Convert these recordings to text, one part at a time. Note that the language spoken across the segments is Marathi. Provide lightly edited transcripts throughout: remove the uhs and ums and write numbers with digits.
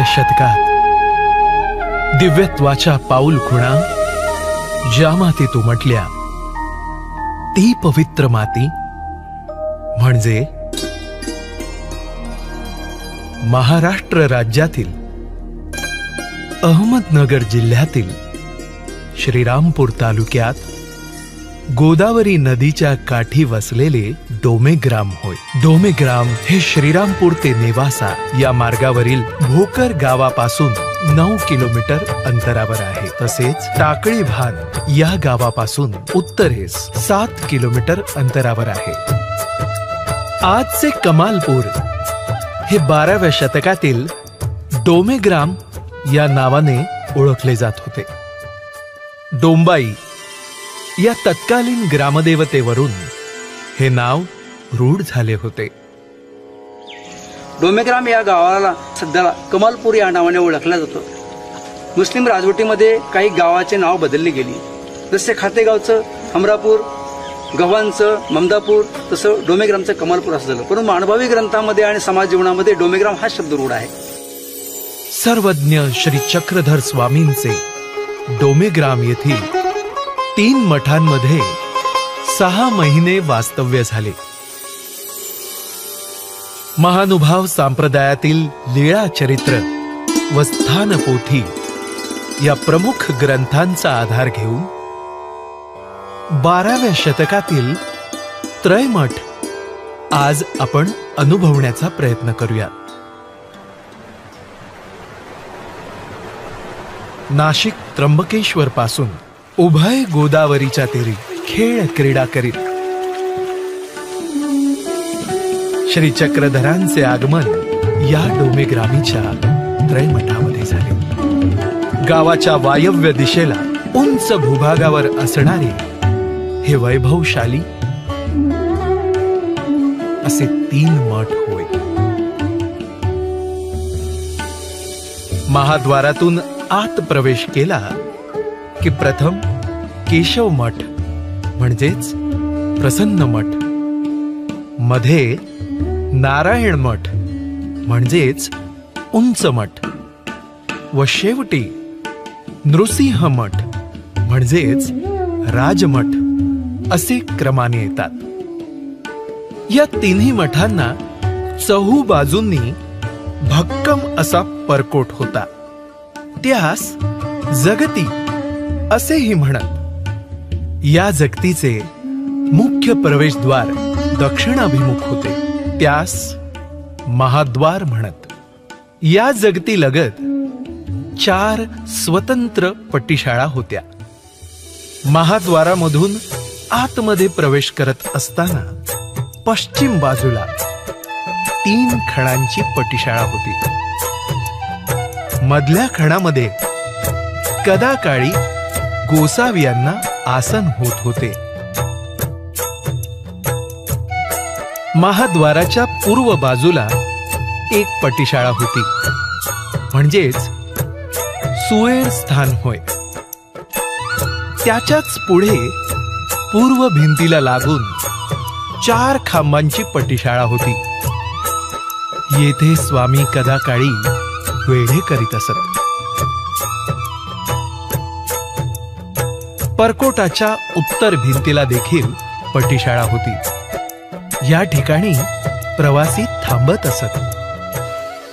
12व्या शतकात दिव्यत्वाच्या पाऊल खुणा ज्या मातीत उमटल्या ती पवित्र माती म्हणजे महाराष्ट्र राज्यातील अहमदनगर जिल्ह्यातील श्रीरामपूर तालुक्यात गोदावरी नदीच्या काठी वसलेले डोमेग्राम होय। डोमेग्राम हे श्रीरामपूर ते नेवासा या मार्गावरील भोकर गावापासून 9 किलोमीटर अंतरावर आहे। तसेच टाकळी भान या गावापासून उत्तरेस 7 किलोमीटर अंतरावर आहे। आजचे कमालपूर हे 12व्या शतकातील डोमेग्राम या नावाने ओळखले जात होते। डोंबाई या तत्कालीन ग्रामदेवतेवरून हे नाव रूढ झाले होते। डोमेग्राम या गावाला सध्याला कमालपूर या नावाने ओळखलं जातं। मुस्लिम राजवटीमध्ये काही गावाचे नाव बदलली गेली, जसे खातेगावचं हमरापूर, गव्हाणचं ममदापूर, तसं डोमेग्रामचं कमालपूर असं झालं। परंतु मानभावी ग्रंथामध्ये आणि समाज जीवनामध्ये डोमेग्राम हा शब्द रूढ आहे। सर्वज्ञ श्री चक्रधर स्वामींचे डोमेग्राम येथील 3 मठांमध्ये 6 महिने वास्तव्य झाले। महानुभाव संप्रदायातील लीळा चरित्र व स्थानपोथी या प्रमुख ग्रंथांचा आधार घेऊन 12व्या शतकातील त्रयमठ आज आपण अनुभवण्याचा प्रयत्न करूया। नाशिक त्र्यंबकेश्वर पासून उभय गोदावरीच्या तीरी खेळ क्रीडा करीत श्री चक्रधरांचे आगमन या डोमेग्रामीच्या त्रयमठामध्ये झाले। गावाच्या वायव्य दिशेला उंच भूभागावर असणारे हे वैभवशाली असे 3 मठ होय। महाद्वारातून आत प्रवेश केला की प्रथम केशव मठ म्हणजेच प्रसन्न मठ, मध्ये नारायण मठ म्हणजेच उंच मठ व शेवटी नृसिंह मठ म्हणजेच राजमठ असे क्रमाने येतात। या तिन्ही मठांना चहू बाजूंनी भक्कम असा परकोट होता, त्यास जगती असेही म्हणत। या जगतीचे मुख्य प्रवेशद्वार दक्षिणाभिमुख होते, त्यास महाद्वार म्हणत। या जगती लगत 4 स्वतंत्र पट्टीशाळा होत्या। महाद्वारामधून आतमध्ये प्रवेश करत असताना पश्चिम बाजूला 3 खणांची पट्टीशाळा होती। मधल्या खणामध्ये कदाकाळी गोसावियांना आसन होत होते। महाद्वाराच्या पूर्व बाजूला एक पट्टीशाळा होती, म्हणजेच सुएर स्थान होय। त्याच्याच पुढे पूर्व भिंतीला लागून 4 खांबांची पट्टीशाळा होती। येथे स्वामी कदाकाळी वेढे करीत असत। परकोटाच्या उत्तर भिंतीला देखील पट्टीशाळा होती। या ठिकाणी प्रवासी थांबत असत।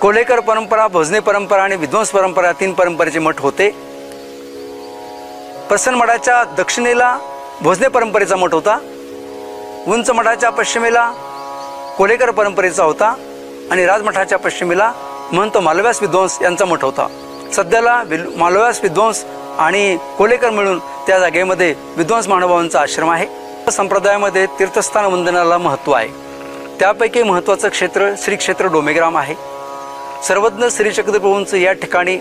कोलेकर परंपरा, भोजने परंपरा आणि विध्वंस परंपरा 3 परंपरेचे मठ होते। प्रसन्न मठाच्या दक्षिणेला भोजने परंपरेचा मठ होता, उंच मठाच्या पश्चिमेला कोलेकर परंपरेचा होता आणि राजमठाच्या पश्चिमेला महंत मालव्यास विद्वांस यांचा मठ होता। सध्याला मालव्यास विद्वांस आणि कोलेकर मिळून त्या जागेमध्ये विद्वांस महानुभावांचा आश्रम आहे। संप्रदायामध्ये तीर्थस्थान वंदनाला महत्त्व आहे। त्यापैकी महत्त्वाचं क्षेत्र श्री क्षेत्र डोमेग्राम आहे। सर्वज्ञ श्री चक्रधर प्रभूंचं या ठिकाणी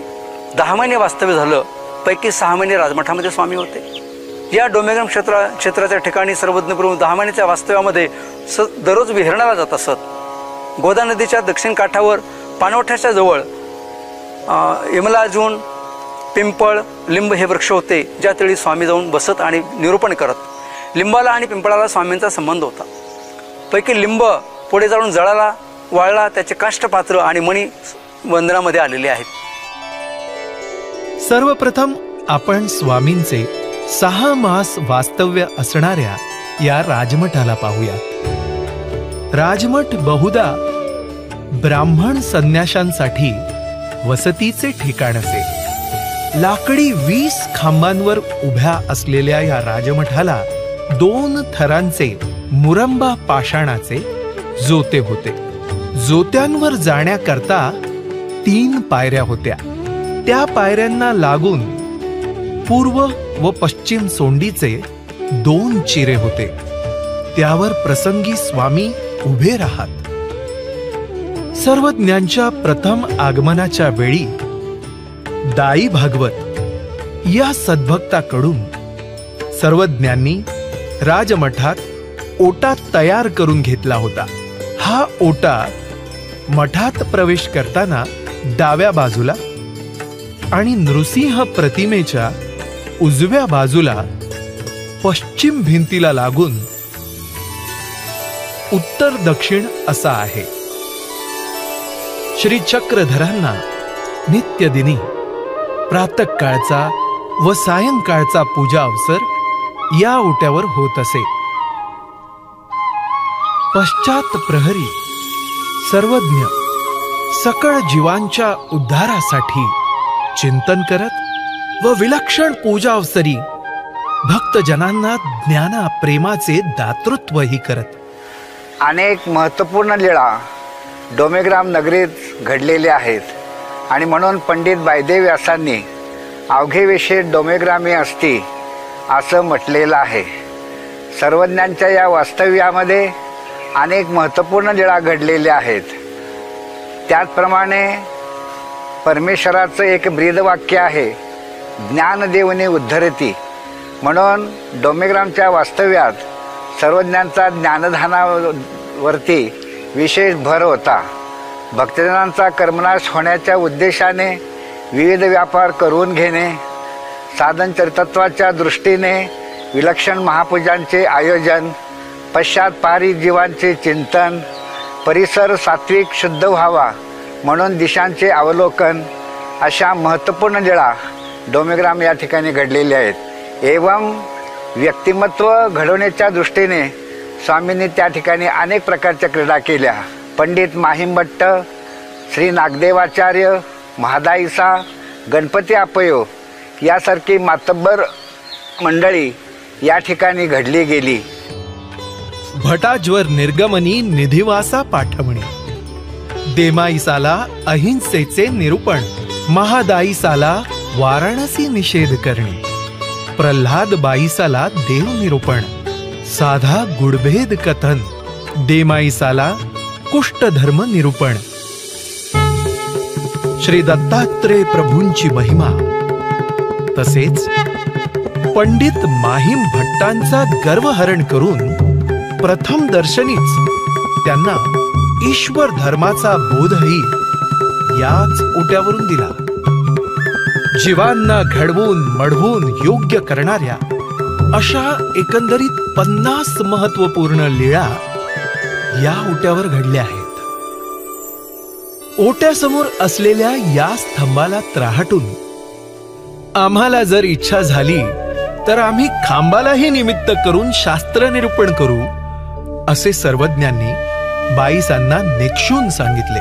10 महिने वास्तव्य झालं, पैकी 6 महिने राजमठामध्ये स्वामी होते। या डोमेग्राम क्षेत्राच्या ठिकाणी सर्वज्ञ प्रभू 10 महिन्याच्या वास्तव्यामध्ये दररोज विहरणाला जात असत। गोदा नदीच्या दक्षिण काठावर पाणवठ्याच्या जवळ यमलाजून, पिंपळ, लिंब हे वृक्ष होते, ज्या तळी स्वामी जाऊन बसत आणि निरूपण करत। लिंबाला आणि पिंपळाला स्वामींचा संबंध होता। पैकी लिंब पुढे जाऊन जळाला वाळला, त्याचे काष्टपात्र आणि मणी वंदनामध्ये आलेले आहेत। सर्वप्रथम आपण स्वामींचे 6 मास वास्तव्य असणाऱ्या या राजमठाला पाहूया. राजमठ बहुधा ब्राह्मण संन्याशांसाठी वसतीचे ठिकाण असे. लाकडी 20 खांबांवर उभ्या असलेल्या या राजमठाला 2 थरांचे मुरंबा पाषाणाचे जोते होते. जोत्यांवर जाण्याकरता 3 पायऱ्या होत्या. त्या पायऱ्यांना लागून पूर्व व पश्चिम सोंडीचे 2 चिरे होते. त्यावर प्रसंगी स्वामी उभे राहत. सर्वज्ञांच्या प्रथम आगमनाच्या वेळी दाई भागवत या सद्भक्ताकडून सर्वज्ञांनी राजमठात ओटा तयार करून घेतला होता. हा ओटा मठात प्रवेश करताना डाव्या बाजूला आणि नृसिंह प्रतिमेच्या उजव्या बाजूला पश्चिम भिंतीला लागून उत्तर दक्षिण असा आहे. श्री चक्रधरांना नित्यदिनी प्रातःकाळचा व सायंकाळचा पूजा अवसर या ओट्यावर होत असे. पश्चात प्रहरी सर्वज्ञ सकळ जीवांच्या उद्धारासाठी चिंतन करत व विलक्षण पूजा अवसरी भक्तजनांना ज्ञाना प्रेमाचे दातृत्वही करत. अनेक महत्त्वपूर्ण लीळा डोमेग्राम नगरीत घडलेल्या आहेत आणि म्हणून पंडित बायदेव व्यासांनी अवघे विषय डोमेग्रामी असती असं म्हटलेलं आहे. सर्वज्ञांच्या या वास्तव्यामध्ये अनेक महत्त्वपूर्ण लीळा घडलेल्या आहेत. त्याचप्रमाणे परमेश्वराचं एक ब्रीदवाक्य आहे, ज्ञानदेवने उद्धरती. म्हणून डोमेग्रामच्या वास्तव्यात सर्वज्ञांचा ज्ञानदानावरती विशेष भर होता. भक्तजनांचा कर्मनाश होण्याच्या उद्देशाने विविध व्यापार करून घेणे, साधन चरितत्वाच्या दृष्टीने विलक्षण महापूजांचे आयोजन, पश्चात पारी जीवांचे चिंतन, परिसर सात्विक शुद्ध व्हावा म्हणून दिशांचे अवलोकन, अशा महत्त्वपूर्ण लीळा डोमेग्राम या ठिकाणी घडलेल्या आहेत. एवं व्यक्तिमत्व घडवण्याच्या दृष्टीने स्वामींनी त्या ठिकाणी अनेक प्रकारच्या क्रीडा केल्या. पंडित माहिमभट्ट, श्री नागदेवाचार्य, महादाईसा, गणपती अपयो यासारखी मातब्बर मंडळी या ठिकाणी घडली गेली. भटाज्वर निर्गमनी निधिवासा पाठवणी, देमाईसाला अहिंसेचे निरूपण, महादाईसाला वाराणसी निषेध करणे, प्रल्हाद बाईसाला देव निरूपण, साधा गुडभेद कथन, देमाईसाला कुष्ठधर्म निरूपण, श्री दत्तात्रेय प्रभूंची महिमा, तसेच पंडित माहिम भट्टांचा गर्वहरण करून प्रथम दर्शनीच त्यांना ईश्वर धर्माचा बोधही याच ओट्यावरून दिला. जीवांना घडवून मढवून योग्य करणाऱ्या अशा एकंदरीत 50 महत्वपूर्ण लीळा या ओट्यावर घडल्या आहेत. ओट्यासमोर असलेल्या या स्तंभाला त्राहटून आम्हाला जर इच्छा झाली तर आम्ही खांबालाही निमित्त करून शास्त्र निरूपण करू, असे सर्वज्ञांनी बाईसांना नेक्षून सांगितले.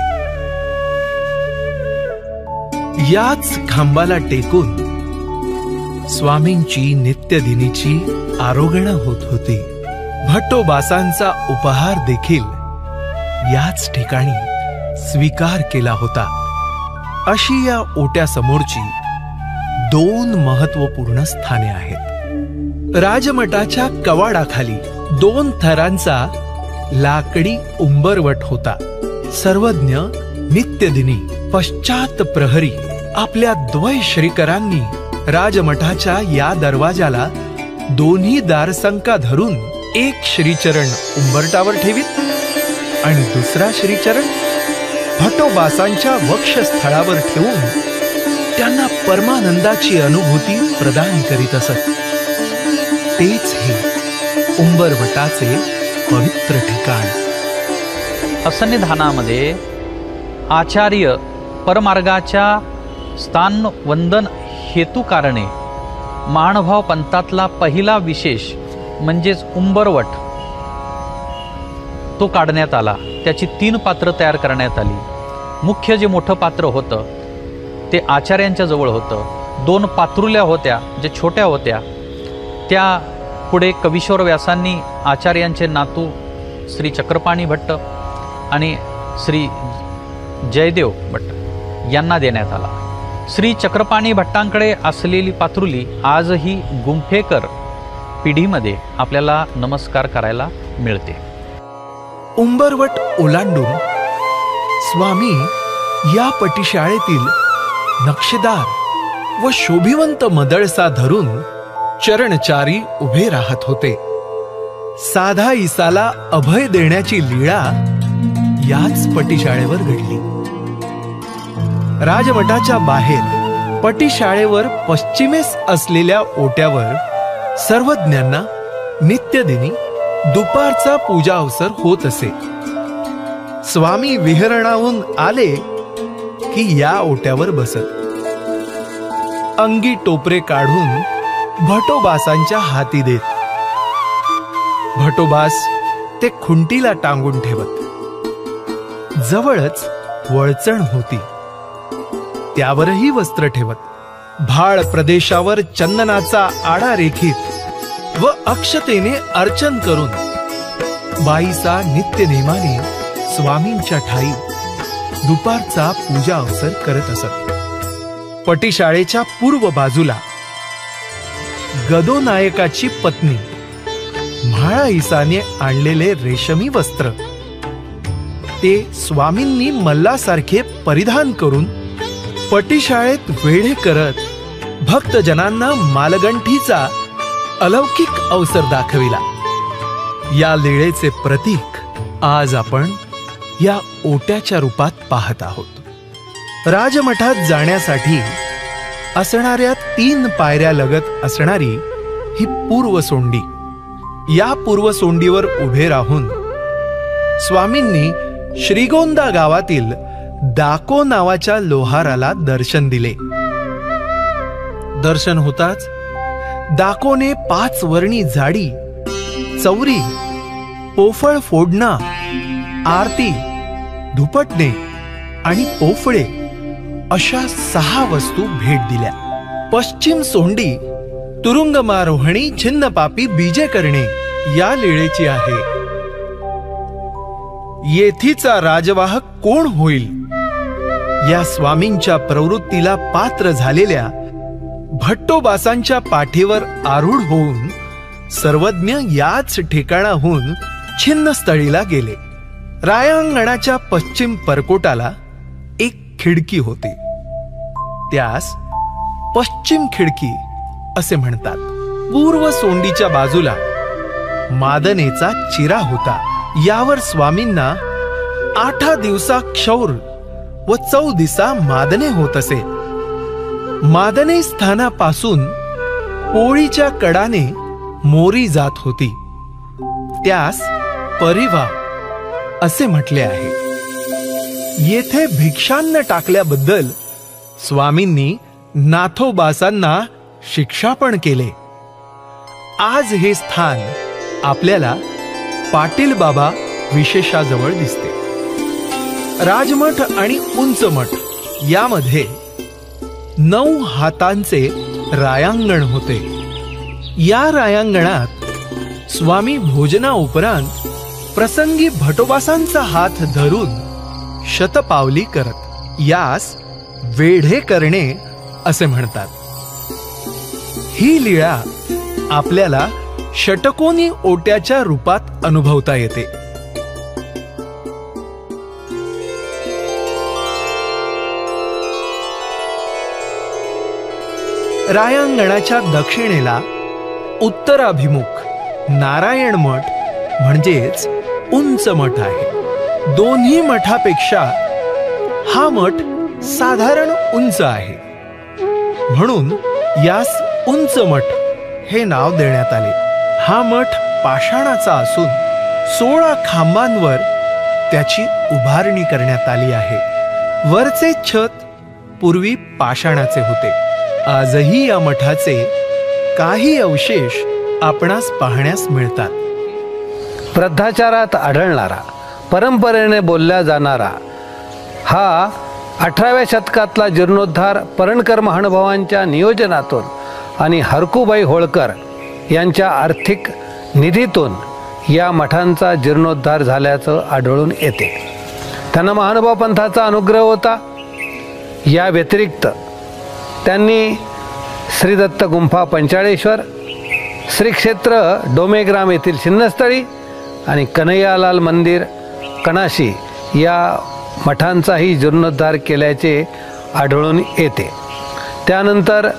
याच खांबाला टेकून स्वामींची नित्यदिनीची आरोगणा होत होती. भट्टोबासांचा उपहार देखील याच ठिकाणी स्वीकार केला होता. अशी या ओट्यासमोरची 2 महत्वपूर्ण स्थाने आहेत. राजमठाच्या कवाडाखाली 2 थरांचा लाकडी उंबरवट होता. सर्वज्ञ नित्यदिनी पश्चात प्रहरी आपल्या द्वय श्रीकरांनी राजमठाच्या या दरवाजाला दोन्ही दारसंका धरून एक श्रीचरण उंबरटावर ठेवीत आणि दुसरा श्रीचरण भट्टोबासांच्या वक्षस्थळावर ठेवून त्यांना परमानंदाची अनुभूती प्रदान करीत असत. तेच हे उंबरवटाचे पवित्र ठिकाण. असन्निधानामध्ये आचार्य परमार्गाच्या स्थान वंदन हेतू कारणे महानुभाव पंथातला पहिला विशेष म्हणजेच उंबरवट तो काढण्यात आला. त्याची 3 पात्र तयार करण्यात आली. मुख्य जे मोठं पात्र होतं ते आचार्यांच्या जवळ होतं. 2 पात्रुल्या होत्या जे छोट्या होत्या. त्या पुढे कवीश्वर व्यासांनी आचार्यांचे नातू श्री चक्रपाणी भट्ट आणि श्री जयदेव भट्ट यांना देण्यात आला. श्री चक्रपाणी भट्टांकडे असलेली पात्रुली आजही गुंफेकर पिढीमध्ये आपल्याला नमस्कार करायला मिळते. उंबरवट ओलांडून स्वामी या पटीशाळेतील नक्षीदार व शोभिवंत मदळसा धरून चरणचारी उभे राहत होते. साधा ईसाला अभय देण्याची लीळा याच पटीशाळेवर घडली. राजमठाच्या बाहेर पटीशाळेवर पश्चिमेस असलेल्या ओट्यावर सर्वज्ञांना नित्यदिनी दुपारचा पूजा अवसर होत असे. स्वामी विहरणाहून आले की या ओट्यावर बसत. अंगी टोपरे काढून भटोबासांच्या हाती देत. भटोबास ते खुंटीला टांगून ठेवत. जवळच वळचण होती, त्यावरही वस्त्र ठेवत. भाळ प्रदेशावर चंदनाचा आडा रेखीत व अक्षतेने अर्चन करून बाईसा नित्य नेमाने स्वामींच्या ठाई दुपारचा पूजा अवसर करत असत. पटीशाळेच्या पूर्व बाजूला गदो नायकाची पत्नी म्हाळा ईसाने आणलेले रेशमी वस्त्र ते स्वामींनी मल्लासारखे परिधान करून पटीशाळेत वेढे करत भक्तजनांना मालगंठीचा अलौकिक अवसर दाखविला. या लीळेचे प्रतीक आज आपण या ओट्याच्या रूपात पाहत आहोत. राजमठात जाण्यासाठी असणाऱ्या 3 पायऱ्या लगत असणारी ही पूर्वसोंडी. या पूर्वसोंडीवर उभे राहून स्वामींनी श्रीगोंदा गावातील दाको नावाच्या लोहाराला दर्शन दिले. दर्शन होताच दाकोने 5 वर्णी जाडी, चौरी, पोफळ फोडणा, आरती, धुपटणे आणि पोफळे अशा 6 वस्तू भेट दिल्या. पश्चिम सोंडी तुरुंगमारोहणी छिन्नपापी बीजे करणे या लीळेची आहे. येथीचा राजवाहक कोण होईल या स्वामींच्या प्रवृत्तीला पात्र झालेल्या भट्टोबासांच्या पाठीवर आरूढ होऊन सर्वज्ञ याच ठिकाणाहून छिन्नस्थळीला गेले. रायांगणाच्या पश्चिम परकोटाला एक खिडकी होती. त्यास पश्चिम खिडकी असे म्हणतात. पूर्व सोंडीच्या बाजूला मादनेचा चिरा होता. यावर स्वामींना 8 दिवसा क्षौर व 14 दिवसा मादने होत असे. मादने स्थानापासून पोळीच्या कडाने मोरी जात होती. त्यास परिवा असे म्हटले आहे. येथे भिक्षान्न टाकल्याबद्दल स्वामींनी नाथोबासांना शिक्षा पण केले. आज हे स्थान आपल्याला पाटील बाबा विशेषाजवळ दिसते. राजमठ आणि उंचमठ यामध्ये 9 हातांचे रायांगण होते. या रायांगणात स्वामी भोजना उपरांत प्रसंगी भटोबासांचा हात धरून शतपावली करत. यास वेढे करणे असे म्हणतात. ही लीळा आपल्याला षटकोनी ओट्याच्या रूपात अनुभवता येते. रायांगणाच्या दक्षिणेला उत्तराभिमुख नारायण मठ म्हणजेच उंच मठ आहे. दोन्ही मठापेक्षा हा मठ साधारण उंच आहे, म्हणून यास उंच मठ हे नाव देण्यात आले. हा मठ पाषाणाचा असून 16 खांबांवर त्याची उभारणी करण्यात आली आहे. वरचे छत पूर्वी पाषाणाचे होते. आजही या मठाचे काही अवशेष आपणास पाहण्यास मिळतात. प्रद्धाचारात आढळणारा, परंपरेने बोलला जाणारा हा 18व्या शतकातला जीर्णोद्धार परणकर महानुभावांच्या नियोजनातून आणि हरकूबाई होळकर यांच्या आर्थिक निधीतून या मठांचा जीर्णोद्धार झाल्याचं आढळून येते. त्यांना महानुभाव पंथाचा अनुग्रह होता. या व्यतिरिक्त त्यांनी श्री दत्त गुंफा पंचाळेश्वर, श्री क्षेत्र डोमेग्राम येथील शिन्नस्थळी आणि कन्हैयालाल मंदिर कणाशी या मठांचाही जीर्णोद्धार केल्याचे आढळून येते. त्यानंतर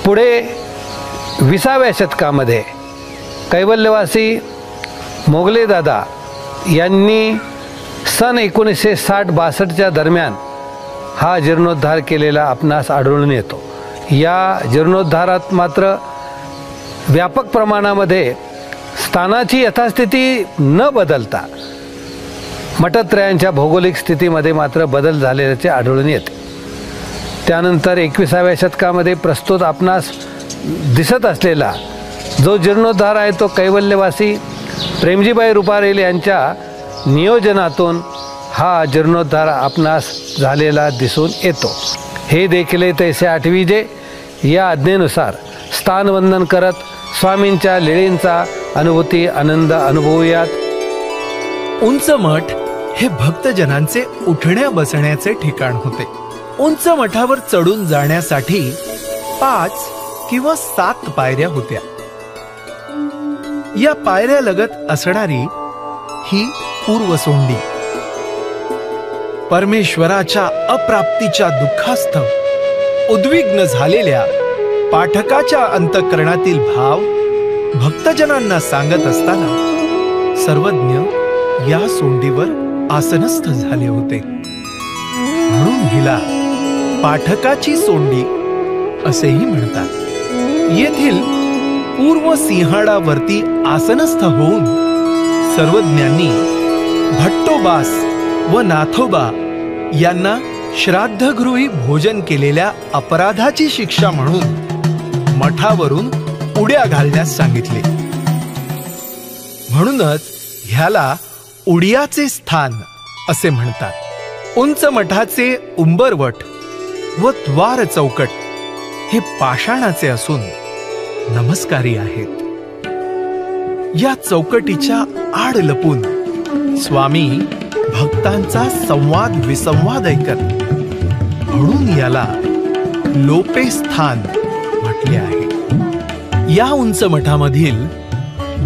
पुढे 20व्या शतकामध्ये कैवल्यवासी मोगलेदादा यांनी सन 1960-62च्या दरम्यान हा जीर्णोद्धार केलेला आपणास आढळून येतो. या जीर्णोद्धारात मात्र व्यापक प्रमाणामध्ये स्थानाची यथास्थिती न बदलता मठत्रयांच्या भौगोलिक स्थितीमध्ये मात्र बदल झालेल्याचे आढळून येते. त्यानंतर 21व्या शतकामध्ये प्रस्तुत आपणास दिसत असलेला जो जीर्णोद्धार आहे तो कैवल्यवासी प्रेमजीबाई रुपारेल यांच्या नियोजनातून हा जीर्णोद्धार आपणास झालेला दिसून येतो. हे देखील तैसे आठविजे या आज्ञेनुसार स्थानवंदन करत स्वामींच्या लीळेंचा अनुभूती आनंद अनुभवूयात. उंच मठ हे भक्तजनांचे उठण्या बसण्याचे ठिकाण होते. उंच मठावर चढून जाण्यासाठी 5 किंवा 7 पायऱ्या होत्या. या पायऱ्या लगत असणारी ही पूर्वसोंडी परमेश्वराच्या अप्राप्तीच्या दुःखास्थ उद्विग्न झालेल्या पाठकाच्या अंतःकरणातील भाव भक्तजनांना सांगत असताना सर्वज्ञ या सोंडीवर आसनस्थ झाले होते. म्हणून हिला पाठकाची सोंडी असेही म्हणतात. येथील पूर्व सिंहाडावरती आसनस्थ होऊन सर्वज्ञांनी भट्टोबास व नाथोबा यांना श्राद्धगृही भोजन केलेल्या अपराधाची शिक्षा म्हणून मठावरून उड्या घालण्यास सांगितले. म्हणूनच ह्याला उडियाचे स्थान असे म्हणतात. उंच मठाचे उंबरवट व द्वार चौकट हे पाषाणाचे असून नमस्कारी आहेत. या चौकटीच्या आड लपून स्वामी भक्तांचा संवाद विसंवाद ऐकत, म्हणून याला लोपे स्थान म्हटले आहे. या उंच मठामधील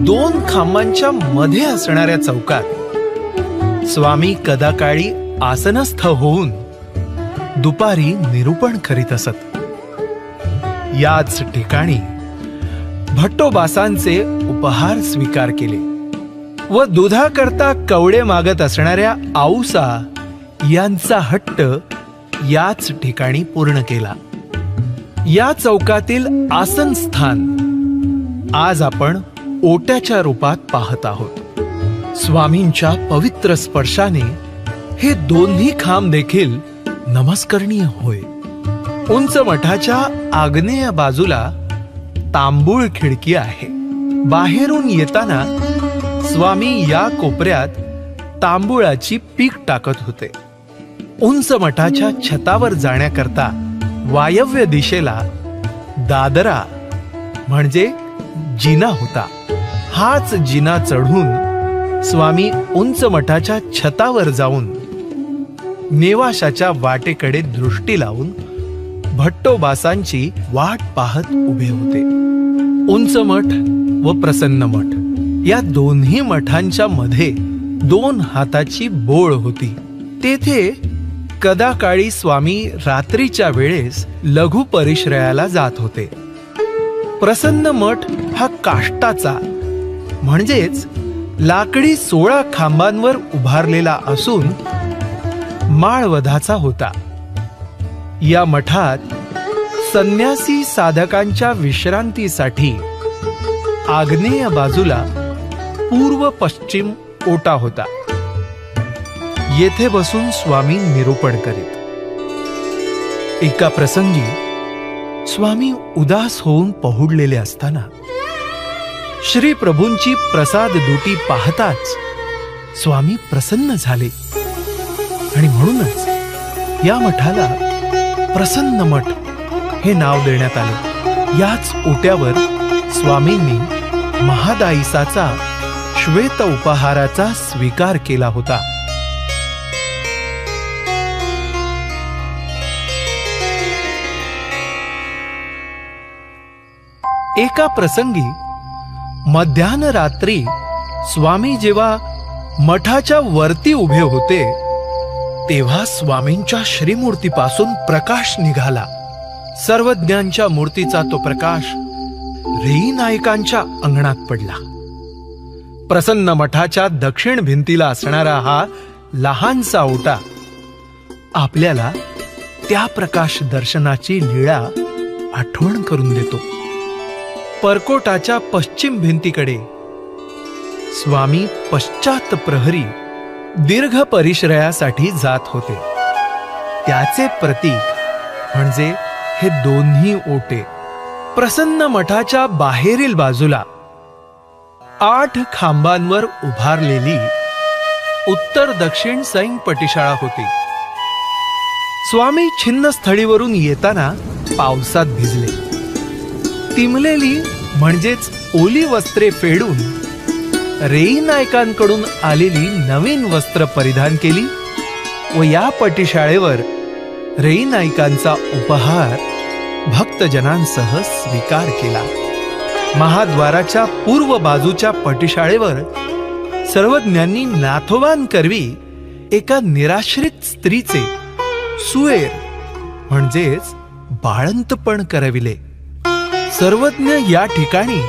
2 खांबांच्या मध्ये असणाऱ्या चौकात स्वामी कदाकाळी आसनस्थ होऊन दुपारी निरूपण करीत असत. याच ठिकाणी भट्टोबासांचे उपहार स्वीकार केले व दुधाकरता कवडे मागत असणाऱ्या आऊसा यांचा हट्ट याच ठिकाणी पूर्ण केला. या चौकातील आसन स्थान आज आपण ओट्याच्या रूपात पाहत आहोत. स्वामींच्या पवित्र स्पर्शाने हे दोन्ही खांब देखील नमस्करणीय होय. उंच मठाच्या आग्नेय बाजूला तांबूळ खिडकी आहे. बाहेरून येताना स्वामी या कोपऱ्यात तांबूळाची पीक टाकत होते. उंच मठाच्या छतावर जाण्याकरता वायव्य दिशेला दादरा म्हणजे जिना होता. हाच जिना चढून स्वामी उंच मठाच्या छतावर जाऊन नेवाशाच्या वाटेकडे दृष्टी लावून भट्टोबासांची वाट पाहत उभे होते. उंच मठ व प्रसन्न मठ या दोन्ही मठांच्या मध्ये 2 हाताची बोळ होती. तेथे कदाकाळी स्वामी रात्रीच्या वेळेस लघु परिश्रयाला जात होते. प्रसन्न मठ हा काष्टाचा म्हणजेच लाकडी 16 खांबांवर उभारलेला असून माळवधाचा होता. या मठात संन्यासी साधकांच्या विश्रांतीसाठी आग्नेय बाजूला पूर्व पश्चिम ओटा होता. येथे बसून स्वामी निरूपण करीत. एका प्रसंगी स्वामी उदास होऊन पहुडलेले असताना श्री प्रभूंची प्रसाद दुटी पाहताच स्वामी प्रसन्न झाले आणि म्हणूनच या मठाला प्रसन्न मठ हे नाव देण्यात आले. याच ओट्यावर स्वामींनी महादायिसाचा श्वेत उपहाराचा स्वीकार केला होता. एका प्रसंगी मध्यान्ह रात्री स्वामी जेव्हा मठाच्या वरती उभे होते तेव्हा स्वामींच्या श्रीमूर्तीपासून प्रकाश निघाला. सर्वज्ञांच्या मूर्तीचा तो प्रकाश रेई नायकांच्या अंगणात पडला. प्रसन्न मठाच्या दक्षिण भिंतीला असणारा हा लहानसा ओटा आपल्याला त्या प्रकाश दर्शनाची लीळा आठवण करून देतो. परकोटाच्या पश्चिम भिंतीकडे स्वामी पश्चात प्रहरी दीर्घ परिश्रयासाठी जात होते. त्याचे प्रतीक म्हणजे हे दोन्ही ओटे. प्रसन्न मठाच्या बाहेरील बाजूला 8 खांबांवर उभारलेली उत्तर दक्षिण सैन पटिशाळा होती. स्वामी छिन्न स्थळीवरून येताना पावसात भिजले. तिमलेली म्हणजेच ओली वस्त्रे फेडून रेई नायकांकडून आलेली नवीन वस्त्र परिधान केली व या पटिशाळेवर रेई नायकांचा उपहार भक्तजनांसह स्वीकार केला. महाद्वाराच्या पूर्व बाजूच्या पटिशाळेवर सर्वज्ञांनी नाथोबान करवी एका निराश्रित स्त्रीचे सुएर म्हणजेच बाळंतपण करविले. सर्वज्ञ या ठिकाणी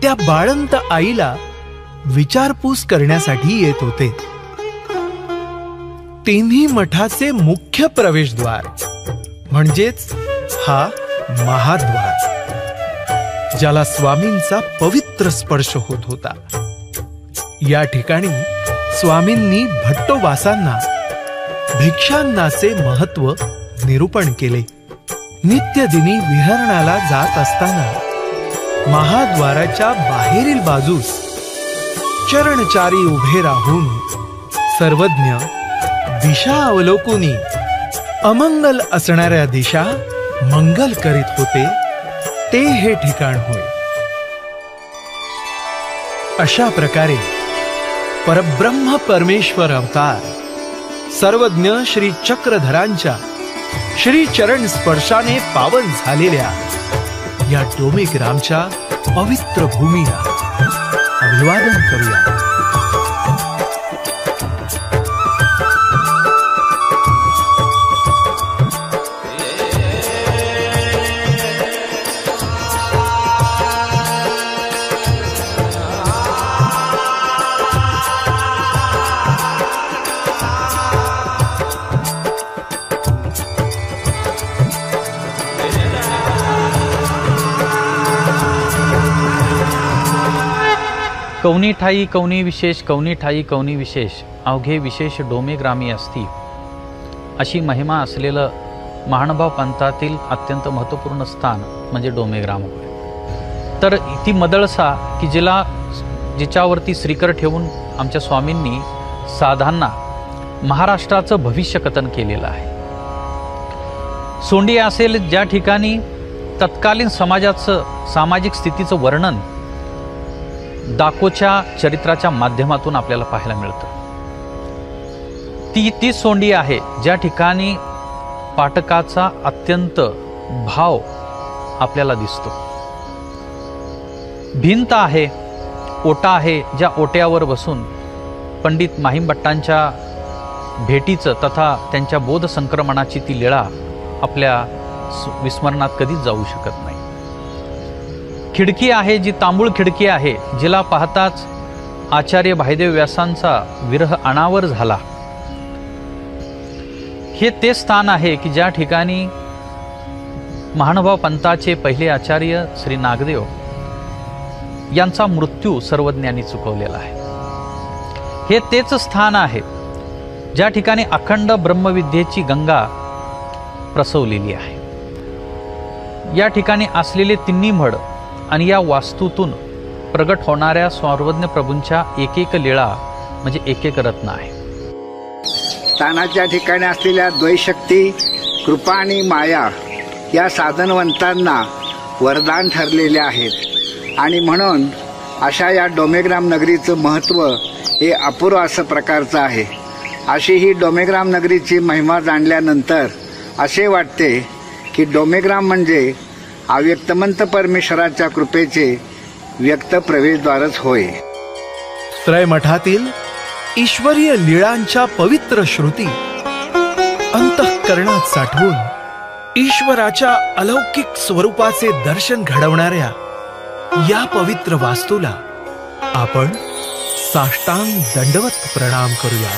त्या बाळंत आईला विचारपूस करण्यासाठी येत होते. तिन्ही मठाचे मुख्य प्रवेशद्वार म्हणजेच हा महाद्वार ज्याला स्वामींचा पवित्र स्पर्श होत होता. या ठिकाणी स्वामींनी भट्टोबासांना भिक्षांनाचे महत्व निरूपण केले. नित्यदिनी विहरणाला जात असताना महाद्वाराच्या बाहेरील बाजूस चरणचारी उभे राहून सर्वज्ञ दिशा अवलोकुनी अमंगल असणाऱ्या दिशा मंगल करीत होते. ते हे ठिकाण होय. अशा प्रकारे परब्रह्म परमेश्वर अवतार सर्वज्ञ श्री चक्रधरांच्या श्री चरण स्पर्शाने पावन झालेल्या या डोमेग्रामच्या पवित्र भूमीला अभिवादन करूया. कौनी ठाई कौनी विशेष, कौनी ठाई कौनी विशेष, अवघे विशेष डोमेग्रामी असती, अशी महिमा असलेलं महानुभाव पंथातील अत्यंत महत्त्वपूर्ण स्थान म्हणजे डोमेग्राम होय. तर ती मदळसा की जिच्यावरती श्रीकर ठेवून आमच्या स्वामींनी साधांना महाराष्ट्राचं भविष्य कथन केलेलं आहे. सोंडी असेल ज्या ठिकाणी तत्कालीन समाजाचं सामाजिक स्थितीचं वर्णन दाकोच्या चरित्राच्या माध्यमातून आपल्याला पाहायला मिळतं. ती सोंडी आहे ज्या ठिकाणी पाठकाचा अत्यंत भाव आपल्याला दिसतो. भिंत आहे, ओटा आहे, ज्या ओट्यावर बसून पंडित माहीमभट्टांच्या भेटीचं तथा त्यांच्या बोध संक्रमणाची ती लीळा आपल्या विस्मरणात कधीच जाऊ शकत नाही. खिडकी आहे जी तांबूळ खिडकी आहे, जिला पाहताच आचार्य भायदेव व्यासांचा विरह अनावर झाला. हे ते स्थान आहे की ज्या ठिकाणी महानुभाव पंथाचे पहिले आचार्य श्री नागदेव यांचा मृत्यू सर्वज्ञांनी चुकवलेला आहे. हे तेच स्थान आहे ज्या ठिकाणी अखंड ब्रह्मविद्येची गंगा प्रसवलेली आहे. या ठिकाणी असलेले तिन्ही मड आणि या वास्तूतून प्रगट होणाऱ्या सर्वज्ञ प्रभूंच्या एक एक लीळा म्हणजे एक एक रत्न आहे. स्थानाच्या ठिकाणी असलेल्या द्वैशक्ती, कृपा आणि माया या साधनवंतांना वरदान ठरलेले आहेत आणि म्हणून अशा या डोमेग्राम नगरीचं महत्त्व हे अपूर्व असं प्रकारचं आहे. अशी ही डोमेग्राम नगरीची महिमा जाणल्यानंतर असे वाटते की डोमेग्राम म्हणजे अव्यक्तमंत परमेश्वराच्या कृपेचे व्यक्त प्रवेशद्वारच होय. त्रयमठातील ईश्वरीय लीळांच्या पवित्र श्रुती अंतःकरणात साठवून ईश्वराच्या अलौकिक स्वरूपाचे दर्शन घडवणाऱ्या या पवित्र वास्तूला आपण साष्टांग दंडवत प्रणाम करूया.